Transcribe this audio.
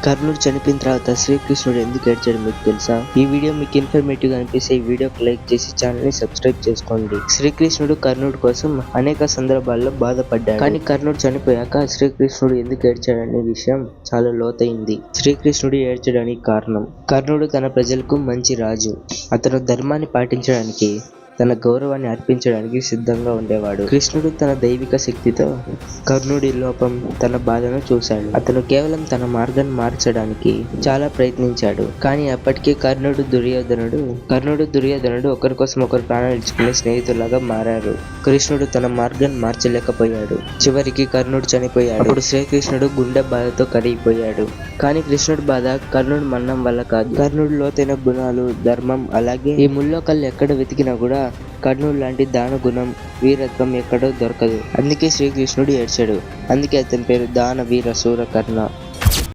కర్ణుడు చనిపోయిన తర్వాత శ్రీకృష్ణుడు ఎందుకు ఏడ్చాడు మీకు తెలుసా? ఈ వీడియో మీకు ఇన్ఫర్మేటివ్ గా అనిపిస్తే ఈ వీడియోకి లైక్ చేసి ఛానల్ ని సబ్స్క్రైబ్ చేసుకోండి. శ్రీకృష్ణుడు కర్ణుడు కోసం అనేక సందర్భాల్లో బాధపడ్డాడు. కానీ కర్ణుడు చనిపోయాక శ్రీకృష్ణుడు ఎందుకు ఏడ్చాడనే విషయం చాలా లోతైంది. శ్రీకృష్ణుడు ఏడ్చడానికి కారణం, కర్ణుడు తన ప్రజలకు మంచి రాజు. అతను ధర్మాన్ని పాటించడానికి, తన గౌరవాన్ని అర్పించడానికి సిద్ధంగా ఉండేవాడు. కృష్ణుడు తన దైవిక శక్తితో కర్ణుడి లోపం, తన బాధను చూశాడు. అతను కేవలం తన మార్గాన్ని మార్చడానికి చాలా ప్రయత్నించాడు. కానీ అప్పటికే కర్ణుడు దుర్యోధనుడు ఒకరి కోసం ఒకరు ప్రాణాలు ఇచ్చుకునే స్నేహితులాగా మారారు. కృష్ణుడు తన మార్గాన్ని మార్చలేకపోయాడు. చివరికి కర్ణుడు చనిపోయాడు. అప్పుడు శ్రీకృష్ణుడు గుండె బాధతో కరిగిపోయాడు. కానీ కృష్ణుడి బాధ కర్ణుడు మరణం వల్ల కాదు. కర్ణుడు లోతైన గుణాలు, ధర్మం, అలాగే ఈ ముల్లోకళ్ళు ఎక్కడ వెతికినా కూడా కర్ణుడు లాంటి దాన గుణం, వీరత్వం ఎక్కడో దొరకదు. అందుకే శ్రీకృష్ణుడు ఏడ్చాడు. అందుకే అతని పేరు దాన వీర శూర కర్ణ.